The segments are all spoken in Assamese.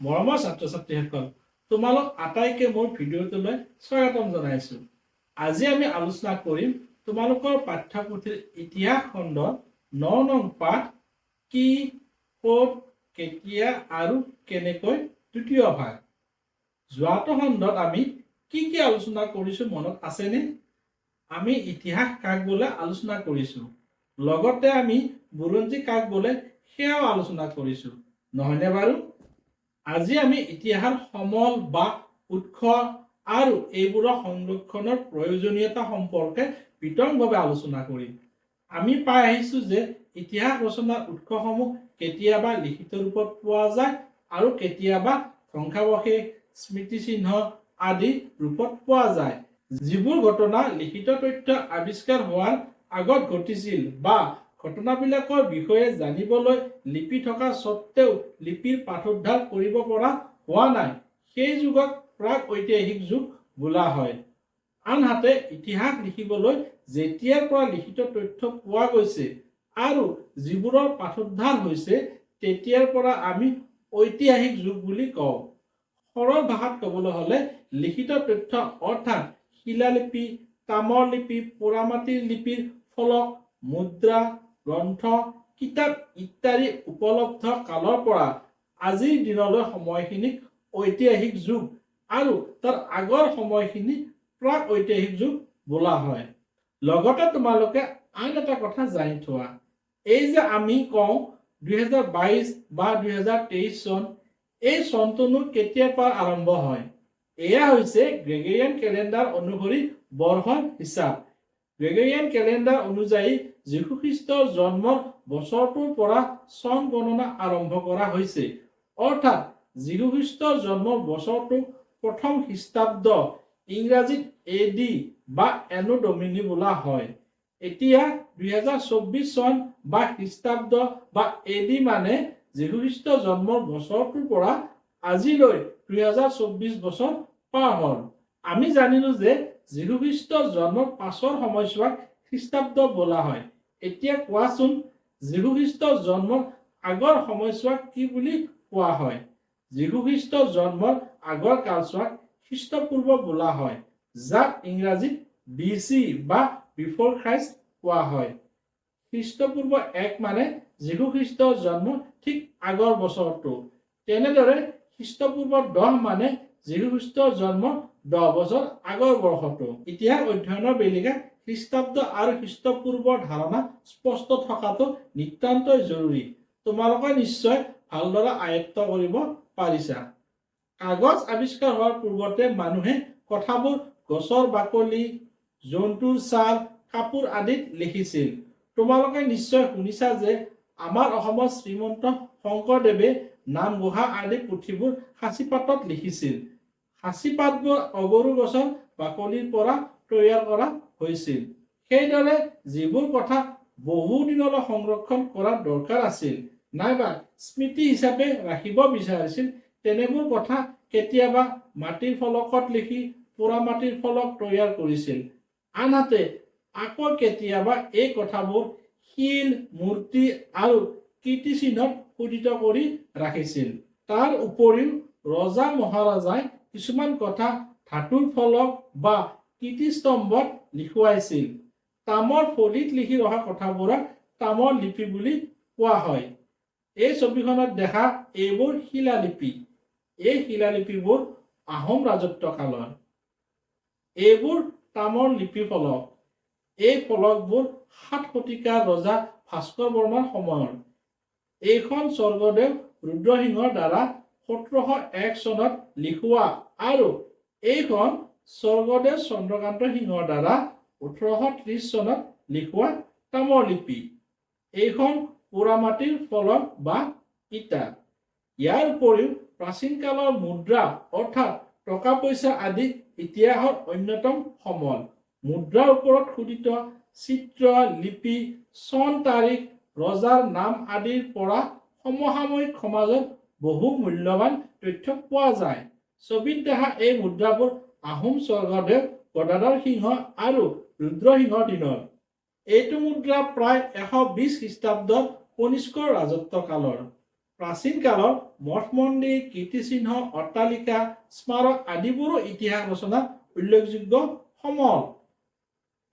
মৰমৰ ছাত্ৰ ছাত্ৰীসকল, তোমালোক আটাইকে মোৰ ভিডিঅ'টোলৈ স্বাগতম জনাইছোঁ। আজি আমি আলোচনা কৰিম তোমালোকৰ পাঠ্যপুথিৰ ইতিহাস খণ্ডৰ ৯ নং পাঠ কি, ক'ত, কেতিয়া আৰু কেনেকৈ দ্বিতীয় ভাগ। যোৱাটো খণ্ডত আমি কি আলোচনা কৰিছোঁ মনত আছেনে? আমি ইতিহাস কাক বোলে আলোচনা কৰিছোঁ, লগতে আমি বুৰঞ্জী কাক বোলে সেয়াও আলোচনা কৰিছোঁ, নহয়নে বাৰু? আজি আমি ইতিহাসৰ সমল বা উৎস আৰু এইবোৰৰ সংৰক্ষণৰ প্ৰয়োজনীয়তা সম্পৰ্কে বিতংভাৱে আলোচনা কৰিম। আমি পাই আহিছোঁ যে ইতিহাস ৰচনাৰ উৎসসমূহ কেতিয়াবা লিখিত ৰূপত পোৱা যায় আৰু কেতিয়াবা ধ্বংসাৱশেষ, স্মৃতিচিহ্ন আদি ৰূপত পোৱা যায়। যিবোৰ ঘটনা লিখিত তথ্য আৱিষ্কাৰ হোৱাৰ আগত ঘটিছিল বা ঘটনাবিলাকৰ বিষয়ে জানিবলৈ লিপি থকা স্বত্তেও লিপিৰ পাঠোদ্ধাৰ কৰিব পৰা হোৱা নাই, সেই যুগক প্ৰাক ঐতিহাসিক যুগ বোলা হয়। আনহাতে ইতিহাস লিখিবলৈ যেতিয়াৰ পৰা লিখিত তথ্য পোৱা গৈছে আৰু যিবোৰৰ পাঠোদ্ধাৰ হৈছে তেতিয়াৰ পৰা আমি ঐতিহাসিক যুগ বুলি কওঁ। সৰল ভাষাত ক'বলৈ হ'লে লিখিত তথ্য অৰ্থাৎ শিলালিপি, তামৰ লিপি, পোৰামাটিৰ লিপিৰ ফলক, মুদ্ৰা, গ্ৰন্থ, কিতাপ ইত্যাদি উপলব্ধ কালৰ পৰা আজিৰ দিনলৈ সময়খিনিক ঐতিহাসিক যুগ আৰু তাৰ আগৰ সময়খিনি প্ৰাক ঐতিহাসিক যুগ বোলা হয়। লগতে তোমালোকে আন এটা কথা জানি থোৱা, এই যে আমি কওঁ 2022 বা 2023 চন, এই চনটোনো কেতিয়াৰ পৰা আৰম্ভ হয়? এয়া হৈছে গ্ৰেগৰিয়ান কেলেণ্ডাৰ অনুসৰি বৰ্ষৰ হিচাপ। গ্ৰেগৰিয়ান কেলেণ্ডাৰ অনুযায়ী যীশু খ্ৰীষ্টৰ জন্মৰ বছৰটোৰ পৰা চন গণনা আৰম্ভ কৰা হৈছে, অৰ্থাৎ যীশু খ্ৰীষ্টৰ জন্মৰ বছৰটোক প্ৰথম খ্ৰীষ্টাব্দ, ইংৰাজীত AD বা এনো ডমিনি বোলা হয়। এতিয়া 2024 চন বা খ্ৰীষ্টাব্দ বা AD মানে যীশু খ্ৰীষ্টৰ জন্মৰ বছৰটোৰ পৰা আজিলৈ 2024 বছৰ পাৰ হ'ল। আমি জানিলো যে যীশু খ্ৰীষ্টৰ জন্মৰ পাছৰ সময়ছোৱাক খ্ৰীষ্টাব্দ বোলা হয়। এতিয়া কোৱাচোন, যীশু খ্ৰীষ্টৰ জন্মৰ আগৰ সময়ছোৱাক কি বুলি কোৱা হয়? যীশু খ্ৰীষ্টৰ জন্মৰ আগৰ কালছোৱাক খ্ৰীষ্টপূৰ্ব বোলা হয়, যাক ইংৰাজীত BC বা বিফৰ খ্ৰাইষ্ট কোৱা হয়। খ্ৰীষ্টপূৰ্ব 1 মানে যীশু খ্ৰীষ্টৰ জন্ম ঠিক আগৰ বছৰটো। তেনেদৰে খ্ৰীষ্টপূৰ্ব 10 মানে যীশু খ্ৰীষ্টৰ জন্ম 10 বছৰ আগৰ বৰ্ষটো। ইতিহাস অধ্যয়নৰ বেলিকা খ্ৰীষ্টাব্দ আৰু খ্ৰীষ্টপূৰ্বৰ ধাৰণা স্পষ্ট থকাটো নিতান্তই জৰুৰী। তোমালোকে নিশ্চয় ভালদৰে আয়ত্ত কৰিব পাৰিছা। কাগজ আৱিষ্কাৰ হোৱাৰ পূৰ্বতে মানুহে কথাবোৰ গছৰ বাকলি, জন্তুৰ ছাল, কাপোৰ আদিত লিখিছিল। তোমালোকে নিশ্চয় শুনিছা যে আমাৰ অসমৰ শ্ৰীমন্ত শংকৰদেৱে নামঘোষা আদি পুথিবোৰ সাঁচিপাতত লিখিছিল। সাঁচিপাতবোৰ অগৰু গছৰ বাকলিৰ পৰা তৈয়াৰ কৰা হৈছিল। সেইদৰে যিবোৰ কথা বহু দিনলৈ সংৰক্ষণ কৰাৰ দৰকাৰ আছিল নাইবা স্মৃতি হিচাপে ৰাখিব বিচাৰিছিল, তেনেবোৰ কথা কেতিয়াবা মাটিৰ ফলকত লিখি পোৰামাটিৰ ফলক তৈয়াৰ কৰিছিল। আনহাতে আকৌ কেতিয়াবা এই কথাবোৰ শিল, মূৰ্তি আৰু কীৰ্তিচিহ্নত খোদিত কৰি ৰাখিছিল। তাৰ উপৰিও ৰজা মহাৰজাই কিছুমান কথা ধাতুৰ ফলক বা কীৰ্তিস্তম্ভত লিখুৱাইছিল। তামৰ ফলিত লিখি ৰখা কথাবোৰক তামৰ লিপি বুলি কোৱা হয়। এই ছবিখনত দেখা এইবোৰ শিলালিপি। এই শিলালিপিবোৰ আহোম ৰাজত্ব কালৰ। এইবোৰ তামৰ লিপি ফলক। এই ফলকবোৰ 7 শতিকাৰ ৰজা ভাস্কৰ বৰ্মাৰ সময়ৰ। এইখন স্বৰ্গদেউ ৰুদ্ৰসিংহৰ দ্বাৰা 1701 চনত লিখোৱা আৰু এইখন স্বৰ্গদেউ চন্দ্ৰকান্ত সিংহৰ দ্বাৰা 1830 চনত লিখোৱা তামৰ লিপি। এইখন পোৰামাটিৰ ফলক বা ইটা। ইয়াৰ উপৰিও প্ৰাচীন কালৰ মুদ্ৰা অৰ্থাৎ টকা পইচা আদি ইতিহাসৰ অন্যতম সমল। মুদ্ৰাৰ ওপৰত খোদিত চিত্ৰ, লিপি, চন তাৰিখ, ৰজাৰ নাম আদিৰ পৰা সমসাময়িক সমাজৰ বহু মূল্যৱান তথ্য পোৱা যায়। ছবিত দেখা এই মুদ্ৰাবোৰ আহোম স্বৰ্গদেউ গদাধৰ সিংহ আৰু ৰুদ্ৰসিংহৰ দিনৰ। এইটো মুদ্ৰা প্ৰায় 120 খ্ৰীষ্টাব্দৰ কনিষ্কৰ ৰাজত্ব কালৰ। প্ৰাচীন কালৰ মঠ মন্দিৰ, কীৰ্তিচিহ্ন, অট্টালিকা, স্মাৰক আদিবোৰো ইতিহাস ৰচনা উল্লেখযোগ্য সমল।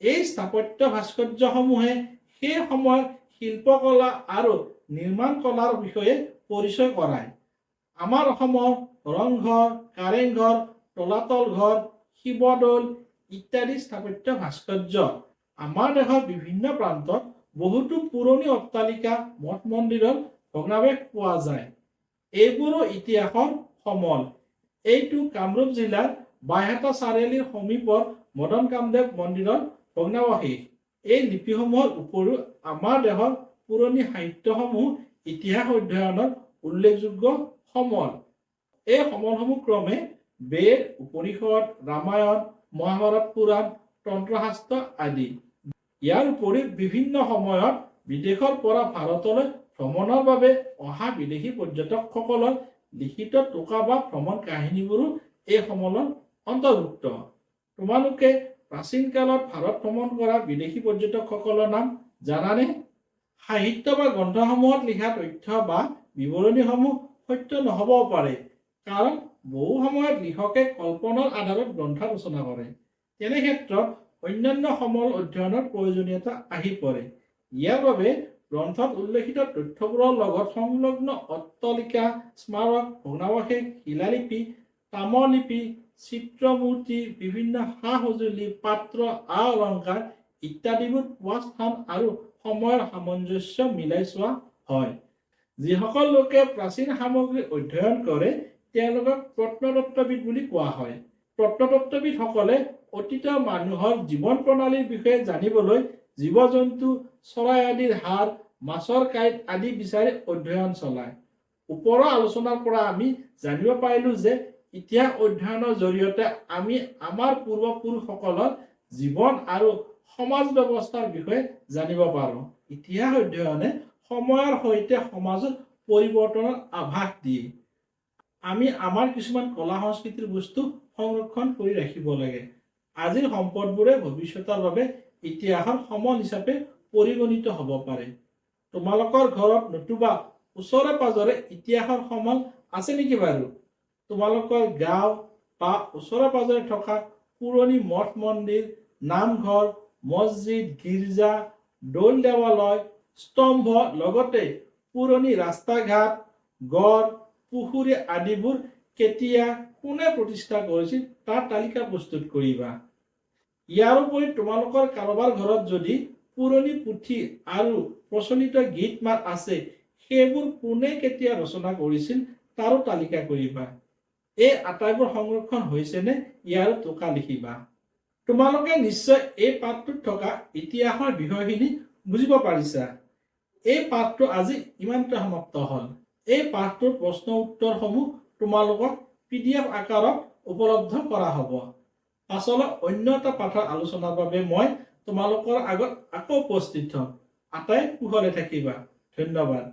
এই স্থাপত্য ভাস্কৰ্যসমূহে সেই সময়ৰ শিল্পকলা আৰু নিৰ্মাণ কলাৰ বিষয়ে পৰিচয় কৰায়। আমাৰ অসমৰ ৰংঘৰ, কাৰেংঘৰ, তলাতল ঘৰ, শিৱদৌল ইত্যাদি স্থাপত্য ভাস্কৰ্য, আমাৰ দেশৰ বিভিন্ন প্ৰান্তত বহুতো পুৰণি অট্টালিকা, মঠ মন্দিৰৰ ভগ্নাৱশেষ পোৱা যায়। এইবোৰো ইতিহাসৰ সমল। এইটো কামৰূপ জিলাৰ বাইহাটা চাৰিআলিৰ সমীপৰ মদন কামদেৱ মন্দিৰৰ ভগ্নাৱশেষ। এই লিপিসমূহৰ উপৰিও আমাৰ দেশৰ পুৰণি সাহিত্যসমূহ ইতিহাস অধ্যয়নৰ উল্লেখযোগ্য সমল। এই সমলসমূহ ক্ৰমে বেদ, উপনিষদ, ৰামায়ণ, মহাভাৰত পুৰাণ, তন্ত্ৰশাস্ত্ৰ আদি। ইয়াৰ উপৰিও বিভিন্ন সময়ত বিদেশৰ পৰা ভাৰতলৈ ভ্ৰমণৰ বাবে অহা বিদেশী পৰ্যটকসকলৰ লিখিত টোকা বা ভ্ৰমণ কাহিনীবোৰো এই সমলৰ অন্তৰ্ভুক্ত। তোমালোকে প্ৰাচীন কালত ভাৰত ভ্ৰমণ কৰা বিদেশী পৰ্যটকসকলৰ নাম জানানে? সাহিত্য বা গ্ৰন্থসমূহত লিখা তথ্য বা বিৱৰণীসমূহ সত্য নহ'বও পাৰে, কাৰণ বহু সময়ত লিখকে কল্পনাৰ আধাৰত গ্ৰন্থ ৰচনা কৰে। তেনে ক্ষেত্ৰত অন্যান্য সমল অধ্যয়নৰ প্ৰয়োজনীয়তা আহি পৰে। ইয়াৰ বাবে গ্ৰন্থত উল্লেখিত তথ্যবোৰৰ লগত সংলগ্ন অট্টালিকা, স্মাৰক, ভগ্নাৱশেষ, শিলালিপি, তাম্ৰলিপি, চিত্ৰমূৰ্তি, বিভিন্ন সা সঁজুলি, পাত্ৰ, আ-অলংকাৰ ইত্যাদিবোৰ পোৱা স্থান আৰু সময়ৰ সামঞ্জস্য মিলাই চোৱা হয়। যিসকল লোকে প্ৰাচীন সামগ্ৰী অধ্যয়ন কৰে তেওঁলোকক প্ৰত্নতত্ত্ববিদ বুলি কোৱা হয়। প্ৰত্নতত্ত্ববিদসকলে অতীতৰ মানুহৰ জীৱন প্ৰণালীৰ বিষয়ে জানিবলৈ জীৱ-জন্তু, চৰাই আদিৰ হাড়, মাছৰ কাঁইট আদি বিচাৰি অধ্যয়ন চলায়। ওপৰৰ আলোচনাৰ পৰা আমি জানিব পাৰিলো যে ইতিহাস অধ্যয়নৰ জৰিয়তে আমি আমাৰ পূৰ্বপুৰুষসকলৰ জীৱন আৰু সমাজ ব্যৱস্থাৰ বিষয়ে জানিব পাৰোঁ। ইতিহাস অধ্যয়নে সময়ৰ সৈতে সমাজত পৰিৱৰ্তনৰ আভাস দিয়ে। আমি আমাৰ কিছুমান কলা সংস্কৃতিৰ বস্তু সংৰক্ষণ কৰি ৰাখিব লাগে। আজিৰ সম্পদবোৰে ভৱিষ্যতৰ বাবে ইতিহাসৰ সমল হিচাপে পৰিগণিত হ'ব পাৰে। তোমালোকৰ ঘৰত নতুবা ওচৰে পাজৰে ইতিহাসৰ সমল আছে নেকি বাৰু? তোমালোকৰ গাঁও বা ওচৰে পাজৰে থকা পুৰণি মঠ মন্দিৰ, নামঘৰ, মছজিদ, গীৰ্জা, দৌল দেৱালয়, স্তম্ভ, লগতে পুৰণি ৰাস্তা ঘাট, গড়, পুখুৰী আদিবোৰ কেতিয়া কোনে প্ৰতিষ্ঠা কৰিছিল তাৰ তালিকা প্ৰস্তুত কৰিবা। ইয়াৰ উপৰি তোমালোকৰ কাৰোবাৰ ঘৰত যদি পুৰণি পুথি আৰু প্ৰচলিত গীত মাত আছে, সেইবোৰ কোনে কেতিয়া ৰচনা কৰিছিল তাৰো তালিকা কৰিবা। এই আটাইবোৰ সংৰক্ষণ হৈছেনে ইয়াৰো টোকা লিখিবা। তোমালোকে নিশ্চয় এই পাঠটোত থকা ইতিহাসৰ বিষয়খিনি বুজিব পাৰিছা। এই পাঠটো আজি ইমানতে সমাপ্ত হ'ল। এই পাঠটোৰ প্ৰশ্ন উত্তৰসমূহ তোমালোকক PDF আকাৰত উপলব্ধ কৰা হ'ব। পাছলৈ অন্য এটা পাঠৰ আলোচনাৰ বাবে মই তোমালোকৰ আগত আকৌ উপস্থিত হ'ম। আটাই কুশলে থাকিবা। ধন্যবাদ।